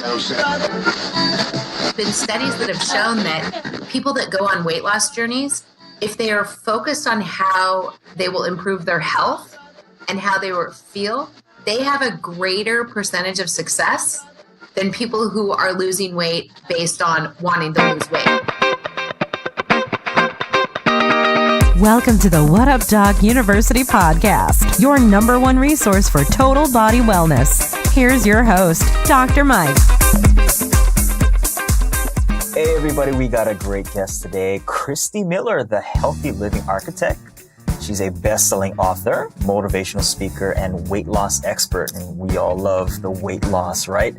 Been studies that have shown that people that go on weight loss journeys, if they are focused on how they will improve their health and how they will feel, they have a greater percentage of success than people who are losing weight based on wanting to lose weight. Welcome to the What Up Doc University podcast, your number one resource for total body wellness. Here's your host, Dr. Mike. Hey everybody, we got a great guest today, Christie Miller, the Healthy Living Architect. She's a best-selling author, motivational speaker, and weight loss expert, and we all love the weight loss, right?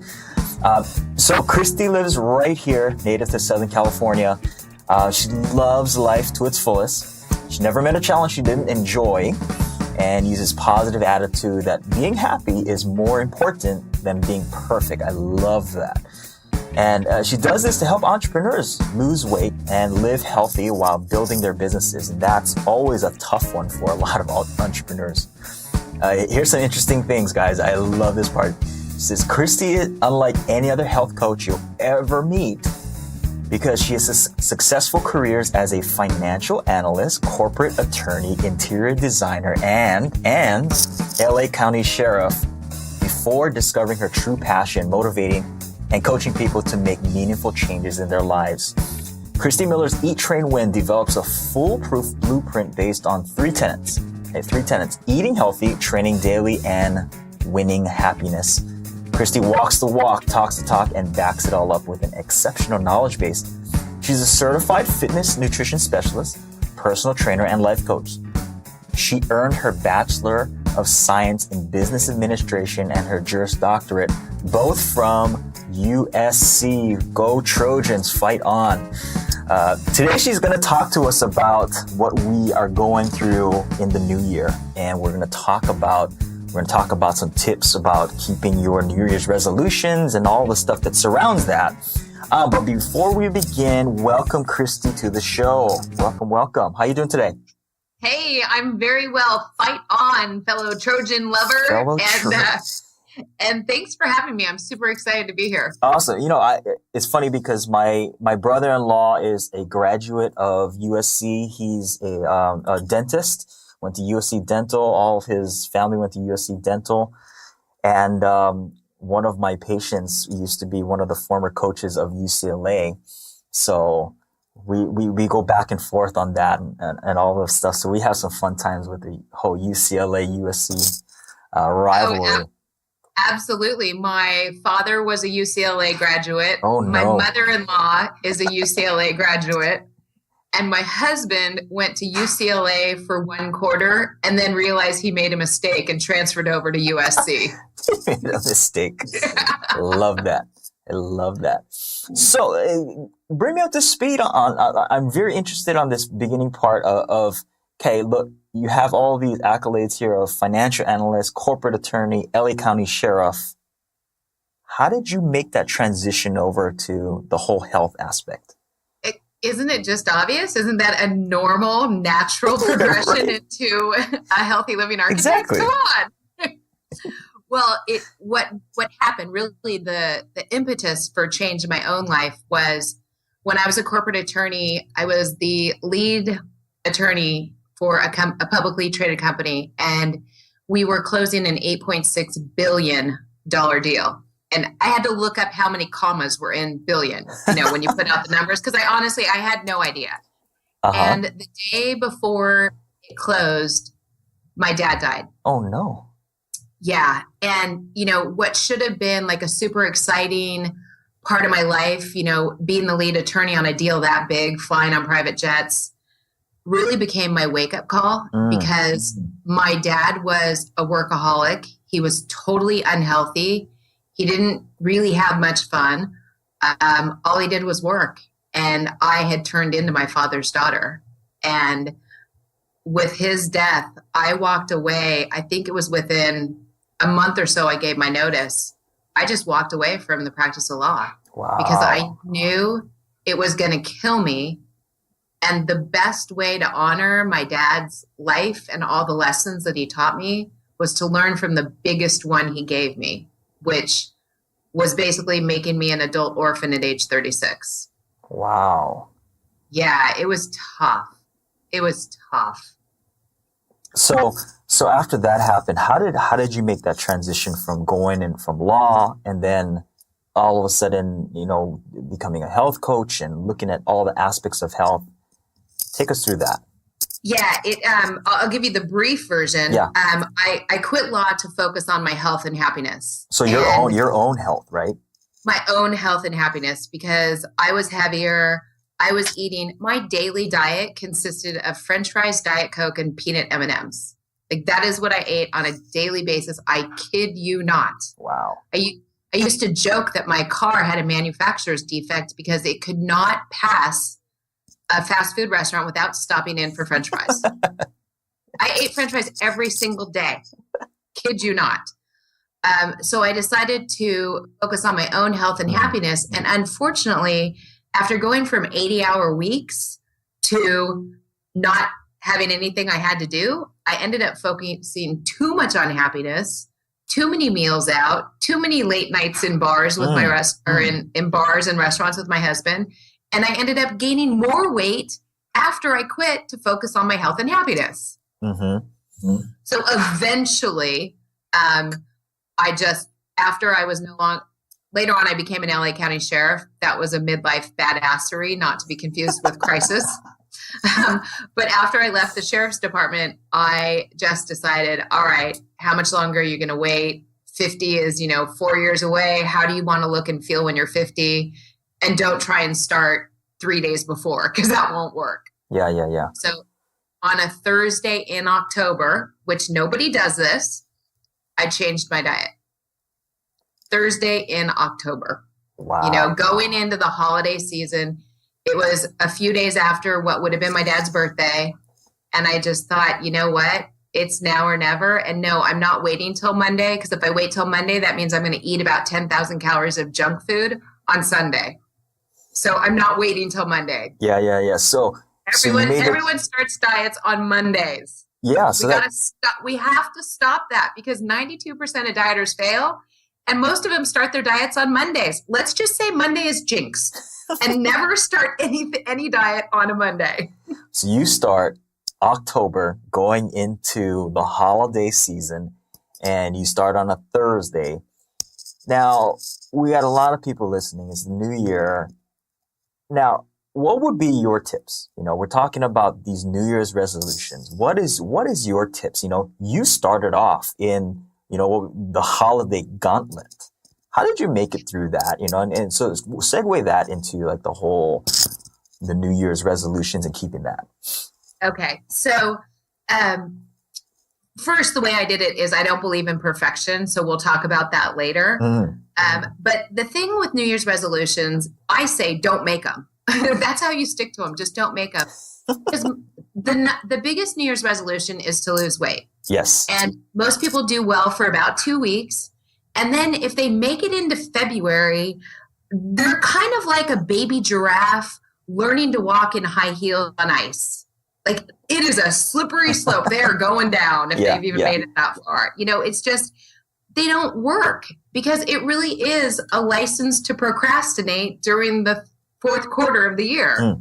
So Christie lives right here, native to Southern California. She loves life to its fullest. She never met a challenge she didn't enjoy and uses positive attitude that being happy is more important than being perfect. I love that. And she does this to help entrepreneurs lose weight and live healthy while building their businesses. And that's always a tough one for a lot of entrepreneurs. Here's some interesting things, guys. I love this part. She says, Christie is unlike any other health coach you'll ever meet because she has successful careers as a financial analyst, corporate attorney, interior designer, and LA County Sheriff before discovering her true passion, motivating and coaching people to make meaningful changes in their lives. Christie Miller's Eat, Train, Win develops a foolproof blueprint based on three tenets. Eating healthy, training daily, and winning happiness. Christie walks the walk, talks the talk, and backs it all up with an exceptional knowledge base. She's a certified fitness nutrition specialist, personal trainer, and life coach. She earned her Bachelor of Science in Business Administration and her Juris Doctorate, both from USC. Go Trojans, fight on. Today she's going to talk to us about what we are going through in the new year, and we're going to talk about some tips about keeping your New Year's resolutions and all the stuff that surrounds that. But before we begin, welcome Christie to the show. Welcome. How you doing today? Hey, I'm very well. Fight on, fellow Trojan lover. And thanks for having me. I'm super excited to be here. Awesome. You know, it's funny because my brother-in-law is a graduate of USC. He's a dentist, went to USC Dental. All of his family went to USC Dental. And one of my patients used to be one of the former coaches of UCLA. So we go back and forth on that and all this stuff. So we have some fun times with the whole UCLA-USC rivalry. Absolutely. My father was a UCLA graduate. Oh, no. My mother-in-law is a UCLA graduate. And my husband went to UCLA for 1 quarter and then realized he made a mistake and transferred over to USC. He made a mistake. Love that. I love that. So bring me up to speed on I'm very interested on this beginning part of okay, look, you have all these accolades here of financial analyst, corporate attorney, LA County Sheriff. How did you make that transition over to the whole health aspect? Isn't it just obvious? Isn't that a normal, natural progression Right. Into a healthy living architect? Exactly. Come on. Well, what happened, really the impetus for change in my own life was when I was a corporate attorney. I was the lead attorney for a publicly traded company, and we were closing an $8.6 billion deal. And I had to look up how many commas were in billion, when you put out the numbers, because I had no idea. Uh-huh. And the day before it closed, my dad died. Oh, no. Yeah. And, what should have been like a super exciting part of my life, being the lead attorney on a deal that big, flying on private jets, really became my wake-up call because my dad was a workaholic. He was totally unhealthy. He didn't really have much fun. All he did was work. And I had turned into my father's daughter. And with his death, I walked away. I think it was within a month or so I gave my notice. I just walked away from the practice of law. Wow. Because I knew it was going to kill me. And the best way to honor my dad's life and all the lessons that he taught me was to learn from the biggest one he gave me, which was basically making me an adult orphan at age 36. Wow. Yeah, it was tough. It was tough. So after that happened, how did you make that transition from going in from law and then all of a sudden, becoming a health coach and looking at all the aspects of health? Take us through that. Yeah, I'll give you the brief version. Yeah. I quit law to focus on my health and happiness. So your own health, right? My own health and happiness, because I was heavier. I was eating, my daily diet consisted of French fries, Diet Coke, and peanut M&Ms. Like that is what I ate on a daily basis. I kid you not. Wow. I used to joke that my car had a manufacturer's defect because it could not pass a fast food restaurant without stopping in for French fries. I ate French fries every single day. Kid you not. So I decided to focus on my own health and happiness. And unfortunately, after going from 80-hour weeks to not having anything I had to do, I ended up focusing too much on happiness, too many meals out, too many late nights in bars with in bars and restaurants with my husband. And I ended up gaining more weight after I quit to focus on my health and happiness. Mm-hmm. So eventually, after I was no longer, later on, I became an LA County Sheriff. That was a midlife badassery, not to be confused with crisis. But after I left the Sheriff's Department, I just decided, all right, how much longer are you going to wait? 50 is, 4 years away. How do you want to look and feel when you're 50? And don't try and start 3 days before, because that won't work. Yeah. So on a Thursday in October, which nobody does this, I changed my diet. Thursday in October. Wow. Going into the holiday season, it was a few days after what would have been my dad's birthday. And I just thought, you know what? It's now or never. And no, I'm not waiting till Monday, because if I wait till Monday, that means I'm going to eat about 10,000 calories of junk food on Sunday. So I'm not waiting till Monday. Yeah. So everyone starts diets on Mondays. Yeah. So we have to stop that, because 92% of dieters fail. And most of them start their diets on Mondays. Let's just say Monday is jinx and never start any diet on a Monday. So you start October going into the holiday season, and you start on a Thursday. Now, we got a lot of people listening. It's the new year. Now, what would be your tips? We're talking about these New Year's resolutions. What is your tips? You started off in the holiday gauntlet. How did you make it through that? And so segue that into like the New Year's resolutions and keeping that. Okay. So, first, the way I did it is I don't believe in perfection. So we'll talk about that later. But the thing with New Year's resolutions, I say, don't make them. That's how you stick to them. Just don't make them. Because the biggest New Year's resolution is to lose weight. Yes. And most people do well for about 2 weeks. And then if they make it into February, they're kind of like a baby giraffe learning to walk in high heels on ice. Like, it is a slippery slope. They are going down if they've even made it that far. It's just, they don't work, because it really is a license to procrastinate during the fourth quarter of the year.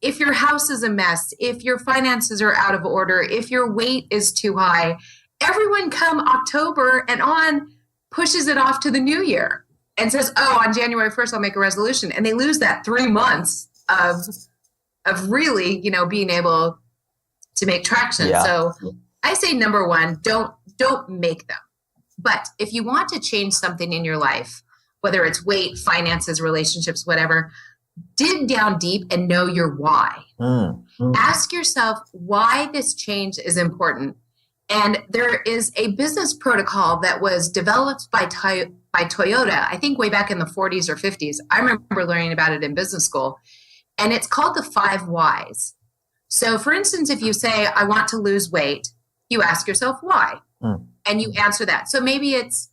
If your house is a mess, if your finances are out of order, if your weight is too high, everyone come October and on pushes it off to the new year and says, oh, on January 1st, I'll make a resolution. And they lose that 3 months of really, being able to make traction. Yeah. So I say, number one, don't make them. But if you want to change something in your life, whether it's weight, finances, relationships, whatever, dig down deep and know your why. Ask yourself why this change is important. And there is a business protocol that was developed by Toyota, I think way back in the 40s or 50s. I remember learning about it in business school. And it's called the 5 whys. So for instance, if you say, I want to lose weight, you ask yourself why. And you answer that. So maybe it's,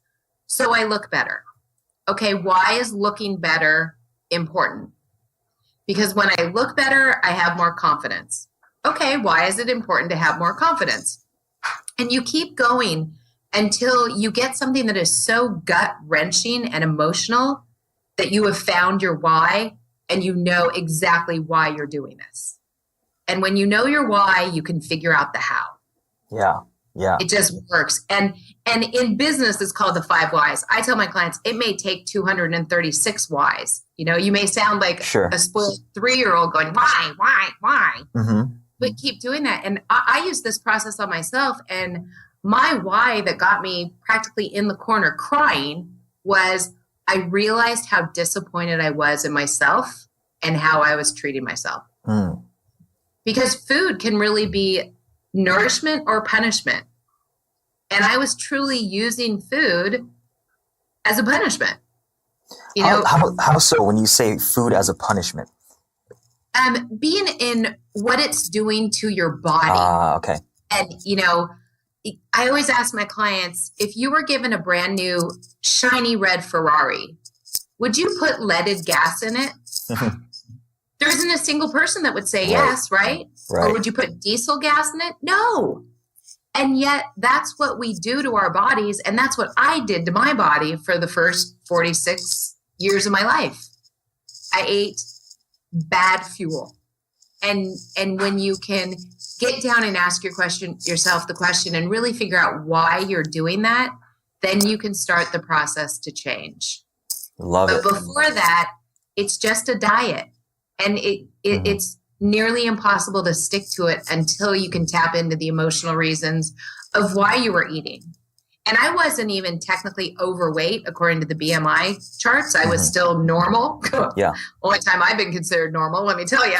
so I look better. Okay, why is looking better important? Because when I look better, I have more confidence. Okay, why is it important to have more confidence? And you keep going until you get something that is so gut wrenching and emotional that you have found your why and you know exactly why you're doing this. And when you know your why, you can figure out the how. Yeah. Yeah. It just works. And in business, it's called the 5 whys. I tell my clients, it may take 236 whys. You know, you may sound like a spoiled 3-year-old going, why? Mm-hmm. But keep doing that. And I use this process on myself. And my why that got me practically in the corner crying was I realized how disappointed I was in myself and how I was treating myself. Mm. Because food can really be nourishment or punishment. And I was truly using food as a punishment. You know, how so when you say food as a punishment? Being in what it's doing to your body. Okay. And, you know, I always ask my clients, if you were given a brand new shiny red Ferrari, would you put leaded gas in it? There isn't a single person that would say yes, right? Or would you put diesel gas in it? No. And yet that's what we do to our bodies. And that's what I did to my body for the first 46 years of my life. I ate bad fuel. And when you can get down and ask yourself the question and really figure out why you're doing that, then you can start the process to change. Love it. But before that, it's just a diet. And it's nearly impossible to stick to it until you can tap into the emotional reasons of why you were eating. And I wasn't even technically overweight according to the BMI charts. I was still normal. Yeah. Only time I've been considered normal, let me tell you.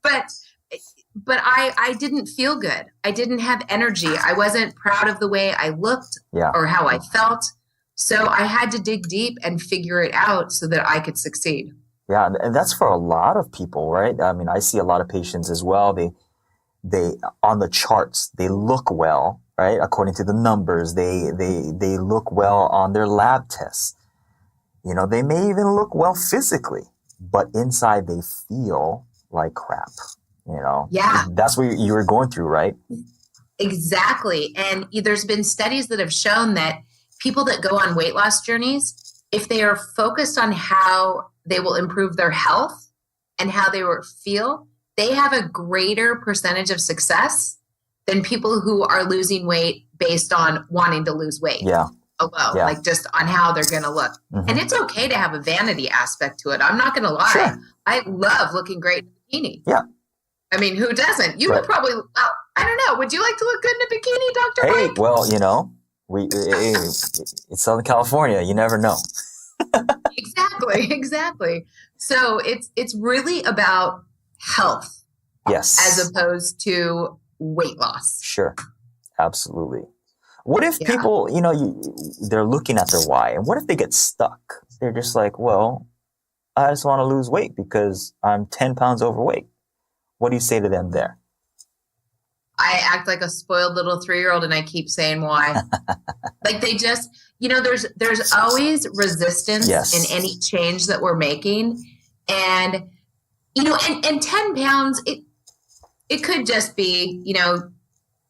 But I didn't feel good. I didn't have energy. I wasn't proud of the way I looked or how I felt. So I had to dig deep and figure it out so that I could succeed. Yeah, and that's for a lot of people, right? I mean, I see a lot of patients as well. They on the charts, they look well, right? According to the numbers, they look well on their lab tests. You know, they may even look well physically, but inside they feel like crap. You know, that's what you were going through, right? Exactly. And there's been studies that have shown that people that go on weight loss journeys, if they are focused on how they will improve their health and how they will feel, they have a greater percentage of success than people who are losing weight based on wanting to lose weight alone, like just on how they're going to look. Mm-hmm. And it's okay to have a vanity aspect to it. I'm not going to lie. Sure. I love looking great in a bikini. Yeah. I mean, who doesn't? You would probably, I don't know. Would you like to look good in a bikini, Dr. Hey, Mike? well, you know, it's Southern California. You never know. Exactly. So it's really about health. Yes. As opposed to weight loss. Sure. Absolutely. What if people, you know, they're looking at their why, and what if they get stuck? They're just like, well, I just want to lose weight because I'm 10 pounds overweight. What do you say to them there? I act like a spoiled little 3-year-old and I keep saying why. Like they just, you know, there's always resistance in any change that we're making. And, you know, and 10 pounds, it could just be, you know,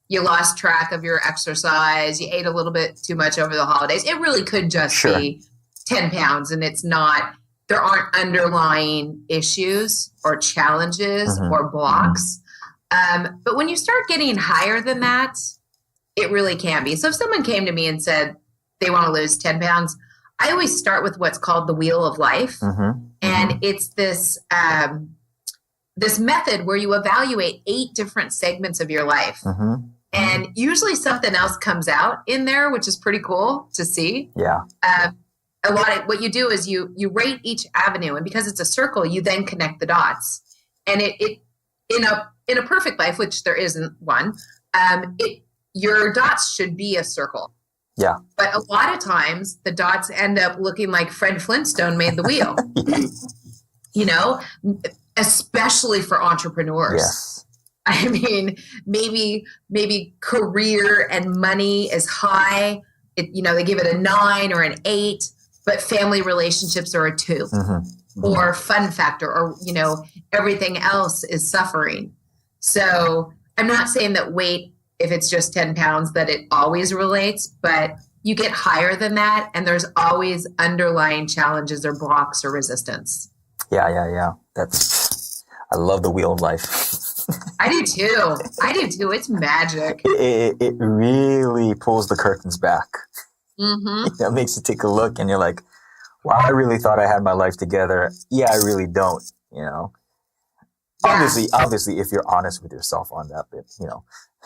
you lost track of your exercise, you ate a little bit too much over the holidays. It really could just be 10 pounds and it's not, there aren't underlying issues or challenges or blocks. But when you start getting higher than that, it really can be. So if someone came to me and said they want to lose 10 pounds, I always start with what's called the wheel of life. And it's this, this method where you evaluate 8 different segments of your life. And usually something else comes out in there, which is pretty cool to see. Yeah. A lot of what you do is you rate each avenue, and because it's a circle, you then connect the dots. And it in a perfect life, which there isn't one, your dots should be a circle. Yeah. But a lot of times the dots end up looking like Fred Flintstone made the wheel. You know, especially for entrepreneurs. Yes. I mean, maybe career and money is high. You know, they give it a 9 or an 8, but family relationships are a 2. Or fun factor, or, you know, everything else is suffering. So I'm not saying that weight if it's just 10 pounds that it always relates, but you get higher than that and there's always underlying challenges or blocks or resistance. Yeah. I love the wheel of life. I do too. It's magic. It really pulls the curtains back. Mm-hmm. It makes you take a look and you're like, wow, I really thought I had my life together. Yeah, I really don't, Yeah. Obviously, if you're honest with yourself on that bit,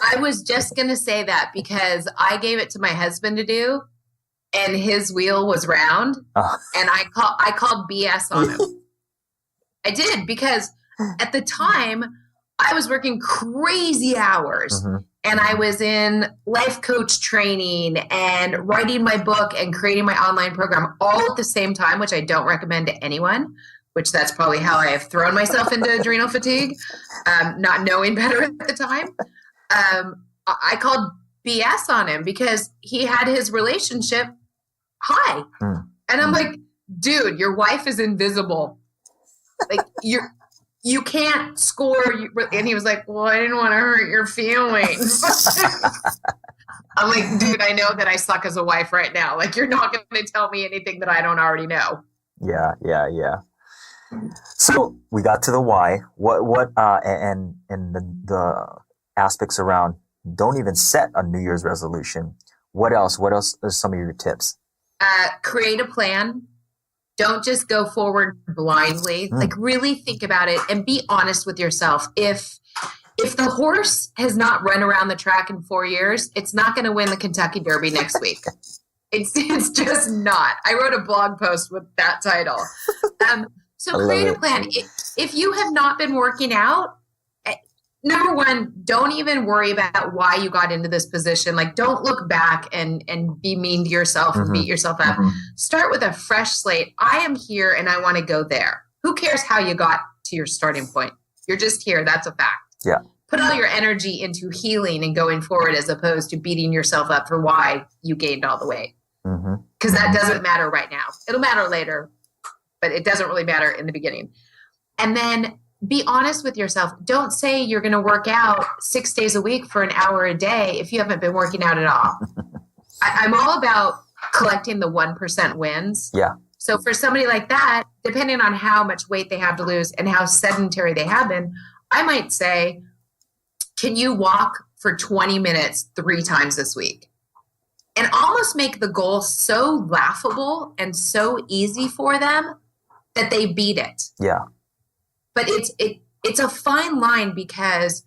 I was just going to say that because I gave it to my husband to do and his wheel was round and I called BS on him. I did because at the time I was working crazy hours and I was in life coach training and writing my book and creating my online program all at the same time, which I don't recommend to anyone, which that's probably how I have thrown myself into adrenal fatigue, not knowing better at the time. I called BS on him because he had his relationship high. And I'm like, dude, your wife is invisible. Like you can't score. And he was like, well, I didn't want to hurt your feelings. I'm like, dude, I know that I suck as a wife right now. Like, you're not going to tell me anything that I don't already know. Yeah. So we got to the why. What and the aspects around don't even set a New Year's resolution. What else? What else are some of your tips? Create a plan. Don't just go forward blindly. Like really think about it and be honest with yourself. If the horse has not run around the track in 4 years, it's not going to win the Kentucky Derby next week. It's just not. I wrote a blog post with that title. So create a plan. If you have not been working out, number one, don't even worry about why you got into this position. Like, don't look back and be mean to yourself and beat yourself up. Start with a fresh slate. I am here and I want to go there. Who cares how you got to your starting point? You're just here. That's a fact. Yeah. Put all your energy into healing and going forward as opposed to beating yourself up for why you gained all the weight. Because that doesn't matter right now. It'll matter later, but it doesn't really matter in the beginning. And then be honest with yourself. Don't say you're going to work out 6 days a week for an hour a day if you haven't been working out at all. I'm all about collecting the 1% wins. Yeah. So for somebody like that, depending on how much weight they have to lose and how sedentary they have been, I might say, can you walk for 20 minutes 3 times this week? And almost make the goal so laughable and so easy for them that they beat it. Yeah. But it's a fine line because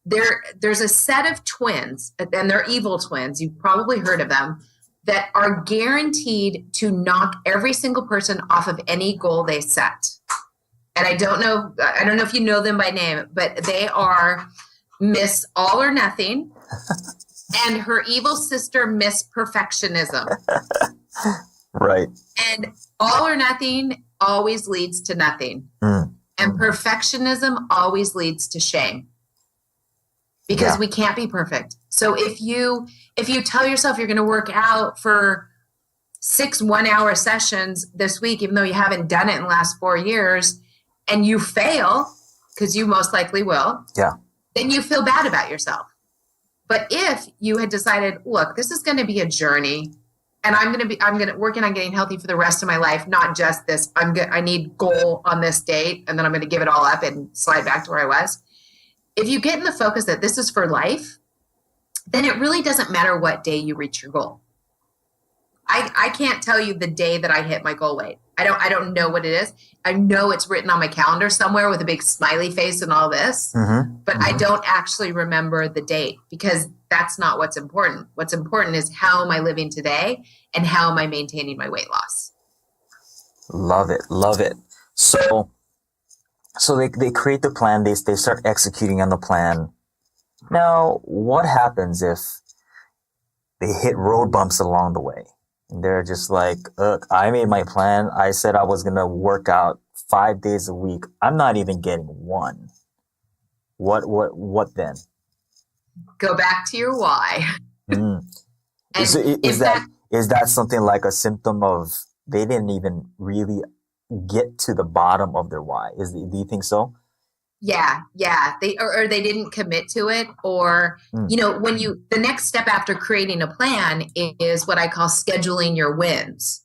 there's a set of twins, and they're evil twins, you've probably heard of them, that are guaranteed to knock every single person off of any goal they set. And I don't know if you know them by name, but they are Miss All or Nothing and her evil sister, Miss Perfectionism. Right. And All or Nothing always leads to nothing. And perfectionism always leads to shame because we can't be perfect. So if you tell yourself you're going to work out for 6 1-hour sessions this week, even though you haven't done it in the last 4 years, and you fail, because you most likely will, then you feel bad about yourself. But if you had decided, look, this is going to be a journey, and I'm going to working on getting healthy for the rest of my life, not just this, I need goal on this date, and then I'm going to give it all up and slide back to where I was. If you get in the focus that this is for life, then it really doesn't matter what day you reach your goal. I can't tell you the day that I hit my goal weight. I don't know what it is. I know it's written on my calendar somewhere with a big smiley face and all this, but I don't actually remember the date because that's not what's important. What's important is how am I living today and how am I maintaining my weight loss? Love it. Love it. So they create the plan. They start executing on the plan. Now, what happens if they hit road bumps along the way? And they're just like, look, I made my plan. I said I was going to work out 5 days a week. I'm not even getting one. What then? Go back to your why. Is that something like a symptom of they didn't even really get to the bottom of their why? Do you think so? Yeah. Or they didn't commit to it, or, the next step after creating a plan is what I call scheduling your wins.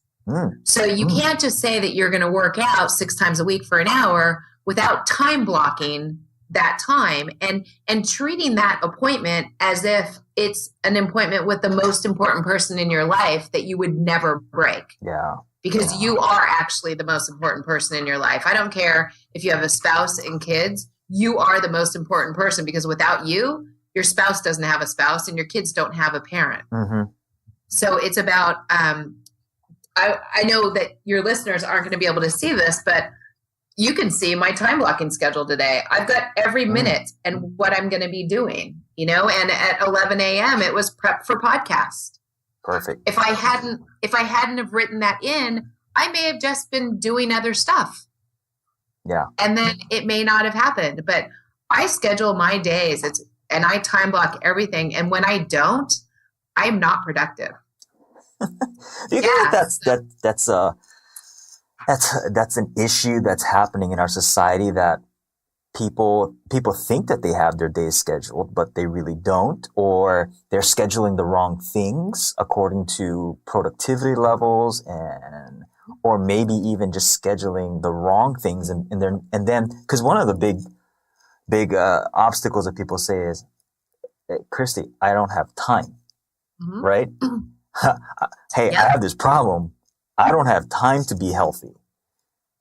So you can't just say that you're going to work out 6 times a week for an hour without time blocking that time and treating that appointment as if it's an appointment with the most important person in your life that you would never break. Yeah. Because you are actually the most important person in your life. I don't care if you have a spouse and kids, you are the most important person, because without you, your spouse doesn't have a spouse and your kids don't have a parent. So it's about, I know that your listeners aren't going to be able to see this, but you can see my time blocking schedule today. I've got every minute and what I'm going to be doing, and at 11 a.m. it was prep for podcast. Perfect. If I hadn't have written that in, I may have just been doing other stuff. Yeah. And then it may not have happened, but I schedule my days and I time block everything. And when I don't, I'm not productive. Do you think that's an issue that's happening in our society, that people think that they have their days scheduled, but they really don't, or they're scheduling the wrong things according to productivity levels, or maybe even just scheduling the wrong things, and then because one of the big obstacles that people say is, hey, Christy, I don't have time, right? Hey, I have this problem. I don't have time to be healthy.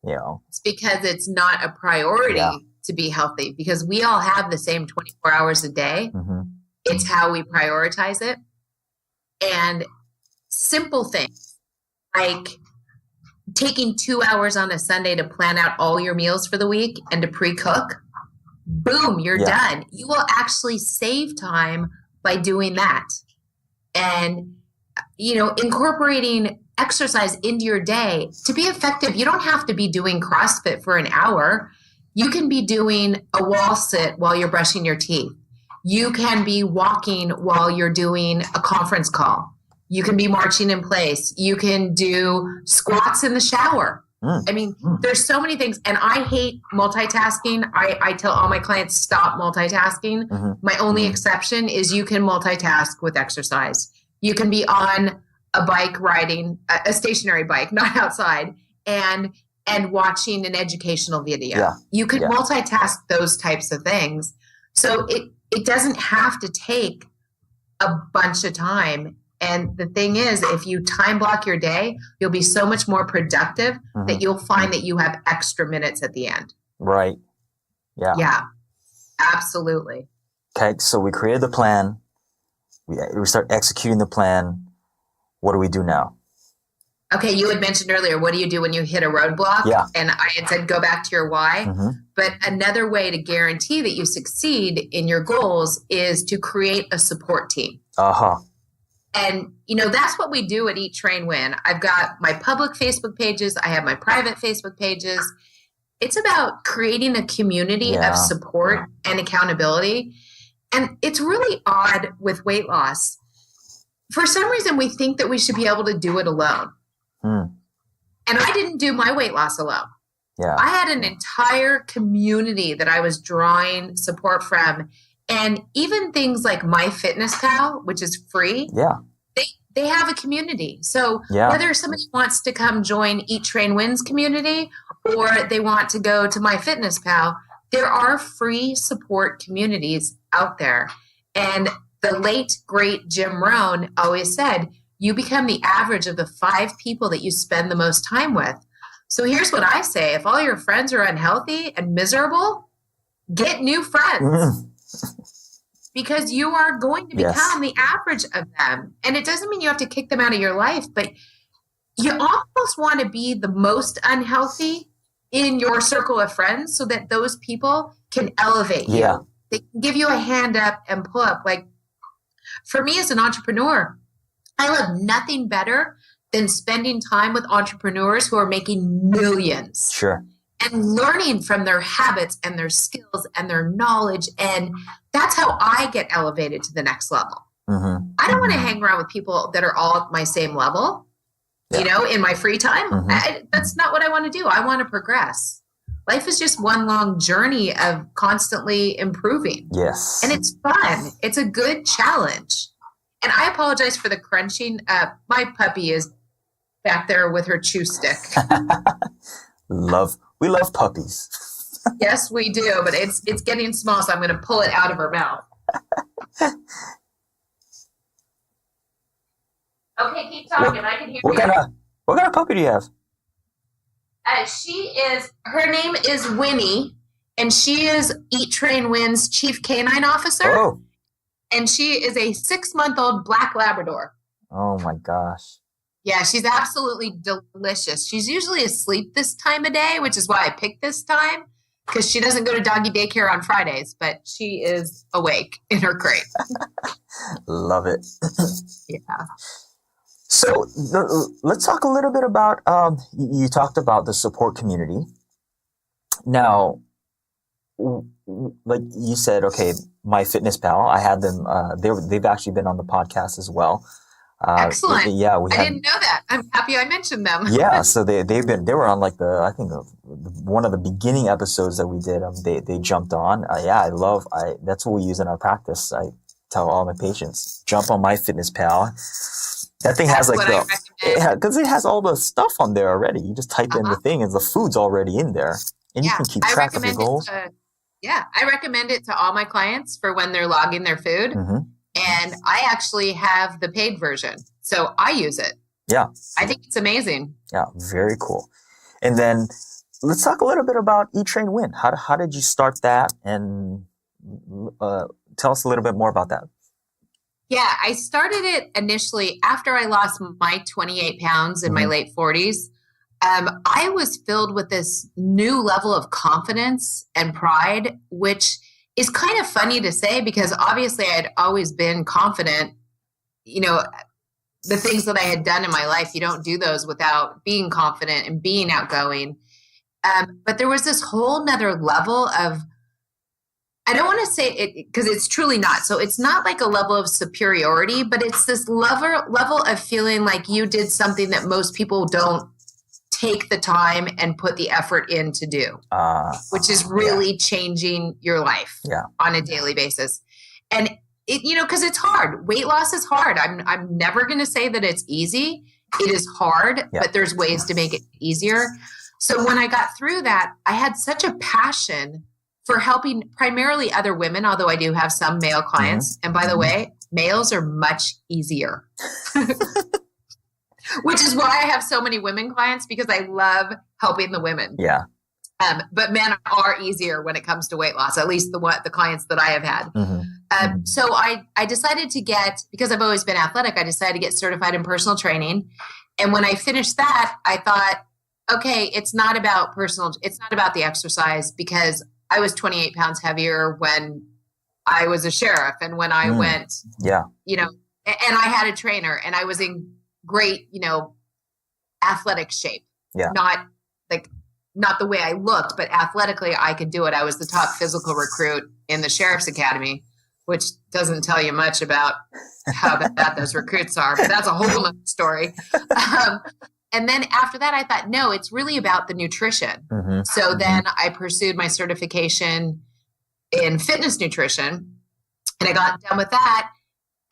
It's because it's not a priority to be healthy, because we all have the same 24 hours a day. It's how we prioritize it. And simple things like taking 2 hours on a Sunday to plan out all your meals for the week and to pre-cook, boom, you're done. You will actually save time by doing that. And, incorporating exercise into your day to be effective. You don't have to be doing CrossFit for an hour. You can be doing a wall sit while you're brushing your teeth. You can be walking while you're doing a conference call. You can be marching in place. You can do squats in the shower. I mean, there's so many things. And I hate multitasking. I tell all my clients, stop multitasking. My only exception is you can multitask with exercise. You can be on a bike riding, a stationary bike, not outside, and watching an educational video. Yeah. You can multitask those types of things. So it doesn't have to take a bunch of time. And the thing is, if you time block your day, you'll be so much more productive that you'll find that you have extra minutes at the end. Right. Yeah. Yeah, absolutely. Okay. So we created the plan. We start executing the plan. What do we do now? Okay, you had mentioned earlier, what do you do when you hit a roadblock? Yeah. And I had said, go back to your why. But another way to guarantee that you succeed in your goals is to create a support team. And, that's what we do at Eat, Train, Win. I've got my public Facebook pages. I have my private Facebook pages. It's about creating a community of support and accountability. And it's really odd with weight loss. For some reason, we think that we should be able to do it alone. And I didn't do my weight loss alone. Yeah. I had an entire community that I was drawing support from. And even things like MyFitnessPal, which is free, they have a community. So whether somebody wants to come join Eat, Train, Win's community, or they want to go to MyFitnessPal, there are free support communities out there. And the late, great Jim Rohn always said, you become the average of the 5 people that you spend the most time with. So here's what I say. If all your friends are unhealthy and miserable, get new friends. Because you are going to become the average of them. And it doesn't mean you have to kick them out of your life, but you almost want to be the most unhealthy in your circle of friends so that those people can elevate you. They can give you a hand up and pull up. Like, for me as an entrepreneur, I love nothing better than spending time with entrepreneurs who are making millions. Sure. And learning from their habits and their skills and their knowledge. And that's how I get elevated to the next level. I don't want to hang around with people that are all at my same level, in my free time. That's not what I want to do. I want to progress. life is just one long journey of constantly improving. Yes. And it's fun. It's a good challenge. And I apologize for the crunching. My puppy is back there with her chew stick. We love puppies. Yes, we do, but it's getting small, so I'm going to pull it out of her mouth. Okay, keep talking. I can hear you. What kind of puppy do you have? Her name is Winnie, and she is Eat, Train, Win's chief canine officer. Oh. And she is a 6-month-old black Labrador. Oh my gosh. Yeah, she's absolutely delicious. She's usually asleep this time of day, which is why I picked this time, because she doesn't go to doggy daycare on Fridays, but she is awake in her crate. Love it. Yeah. So let's talk a little bit about, you talked about the support community. Now, like you said, okay, MyFitnessPal, I had them, they've actually been on the podcast as well. Excellent. Yeah, I didn't know that. I'm happy I mentioned them. Yeah, so they were on like I think one of the beginning episodes that we did. They jumped on. That's what we use in our practice. I tell all my patients, jump on MyFitnessPal. That thing has like because it has all the stuff on there already. You just type in the thing and the food's already in there, and you can keep track of your goals. I recommend it to all my clients for when they're logging their food. Mm-hmm. And I actually have the paid version, so I use it. Yeah. I think it's amazing. Yeah, very cool. And then let's talk a little bit about Eat, Train, Win. How did you start that? And tell us a little bit more about that. Yeah, I started it initially after I lost my 28 pounds in my late 40s. I was filled with this new level of confidence and pride, which is kind of funny to say because obviously I'd always been confident. You know, the things that I had done in my life, you don't do those without being confident and being outgoing. But there was this whole nother level of, I don't want to say it because it's truly not. So it's not like a level of superiority, but it's this level of feeling like you did something that most people don't take the time and put the effort in to do, which is really changing your life on a daily basis. And it, because it's hard. Weight loss is hard. I'm never going to say that it's easy. It is hard, but there's ways to make it easier. So when I got through that, I had such a passion for helping primarily other women, although I do have some male clients. And by the way, males are much easier. Which is why I have so many women clients, because I love helping the women. Yeah. But men are easier when it comes to weight loss, at least the clients that I have had. So I decided to because I've always been athletic, I decided to get certified in personal training. And when I finished that, I thought, okay, it's not about the exercise, because I was 28 pounds heavier when I was a sheriff and when I went, and I had a trainer and I was in great, athletic shape. Yeah. Not the way I looked, but athletically I could do it. I was the top physical recruit in the Sheriff's Academy, which doesn't tell you much about how bad those recruits are, but that's a whole other story. And then after that, I thought, no, it's really about the nutrition. So then I pursued my certification in fitness nutrition, and I got done with that.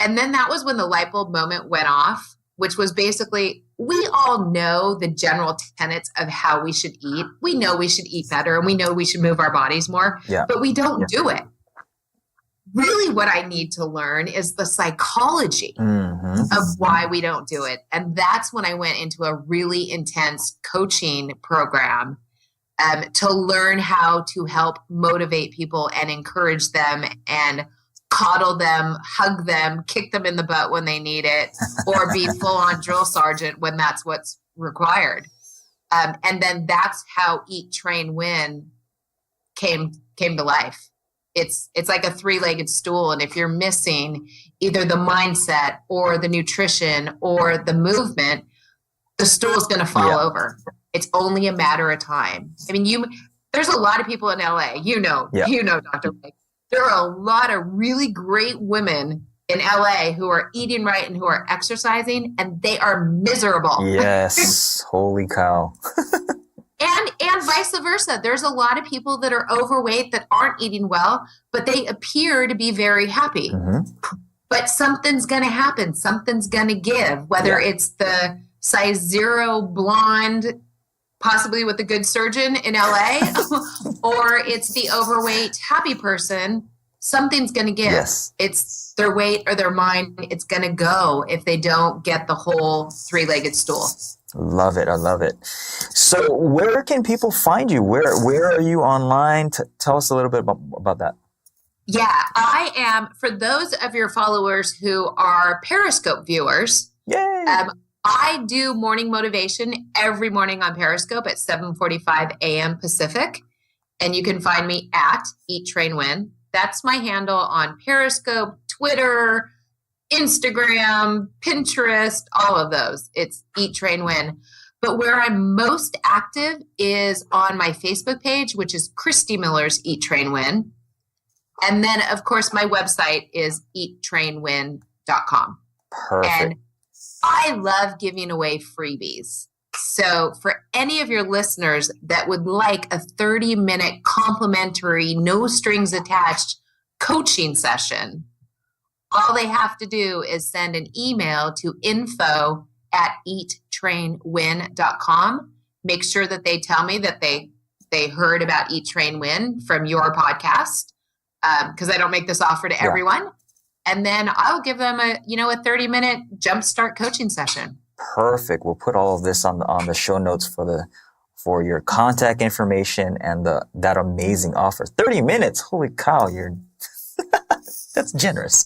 And then that was when the light bulb moment went off, which was basically, we all know the general tenets of how we should eat. We know we should eat better, and we know we should move our bodies more, but we don't do it. Really what I need to learn is the psychology of why we don't do it. And that's when I went into a really intense coaching program to learn how to help motivate people and encourage them and coddle them, hug them, kick them in the butt when they need it, or be full on drill sergeant when that's what's required. And then that's how Eat, Train, Win came to life. It's like a 3-legged stool. And if you're missing either the mindset or the nutrition or the movement, the stool is going to fall over. It's only a matter of time. I mean, there's a lot of people in LA, Dr. Blake. There are a lot of really great women in LA who are eating right and who are exercising, and they are miserable. Yes. Holy cow. And vice versa. There's a lot of people that are overweight that aren't eating well, but they appear to be very happy. Mm-hmm. But something's going to happen. Something's going to give, whether it's the size 0 blonde, possibly with a good surgeon in LA, or it's the overweight happy person. Something's going to give. Yes. It's their weight or their mind. It's going to go if they don't get the whole 3-legged stool. Love it. I love it. So where can people find you? Where are you online? Tell us a little bit about that. Yeah, I am. For those of your followers who are Periscope viewers, Yay! I do morning motivation every morning on Periscope at 7:45 a.m. Pacific. And you can find me at Eat, Train, Win. That's my handle on Periscope, Twitter, Instagram, Pinterest, all of those. It's Eat, Train, Win. But where I'm most active is on my Facebook page, which is Christie Miller's Eat, Train, Win. And then, of course, my website is eattrainwin.com. Perfect. And I love giving away freebies. So for any of your listeners that would like a 30-minute complimentary, no strings attached coaching session, all they have to do is send an email to info@eattrainwin.com. Make sure that they tell me that they heard about Eat, Train, Win from your podcast. Because I don't make this offer to everyone. And then I'll give them a 30-minute jumpstart coaching session. Perfect. We'll put all of this on the show notes for your contact information and that amazing offer. 30 minutes. Holy cow, that's generous.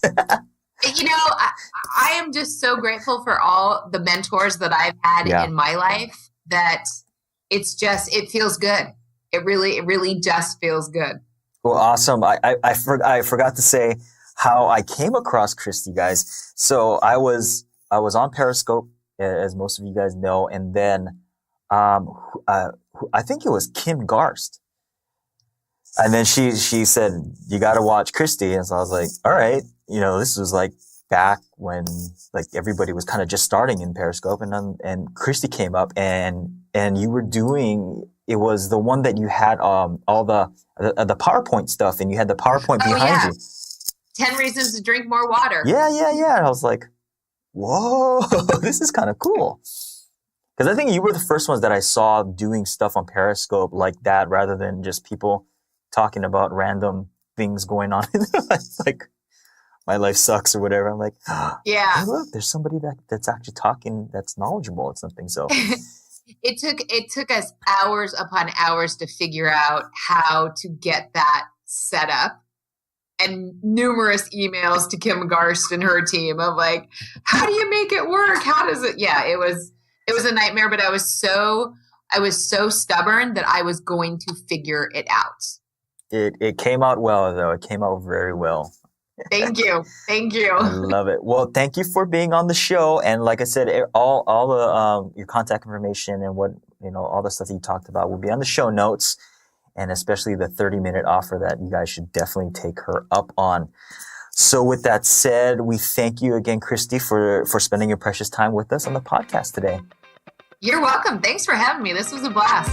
I am just so grateful for all the mentors that I've had in my life that it feels good. It really just feels good. Well, awesome. I forgot to say how I came across Christie, guys. So I was on Periscope, as most of you guys know, and then I think it was Kim Garst. And then she said, "You got to watch Christie." And so I was like, all right, this was like back when like everybody was kind of just starting in Periscope, and Christie came up and you were doing. It was the one that you had all the PowerPoint stuff, and you had the PowerPoint behind you. 10 reasons to drink more water. Yeah. And I was like, whoa, this is kind of cool. Because I think you were the first ones that I saw doing stuff on Periscope like that, rather than just people talking about random things going on in their life, like my life sucks or whatever. I'm like, hey, look, there's somebody that's actually talking that's knowledgeable at something. So. It took us hours upon hours to figure out how to get that set up, and numerous emails to Kim Garst and her team of like, how do you make it work? How does it? Yeah, it was a nightmare, but I was so stubborn that I was going to figure it out. It came out well, though. It came out very well. Thank you. I love it. Well, thank you for being on the show. And like I said, all the your contact information and what all the stuff that you talked about will be on the show notes, and especially the 30-minute offer that you guys should definitely take her up on. So with that said, we thank you again, Christie, for spending your precious time with us on the podcast today. You're welcome. Thanks for having me. This was a blast.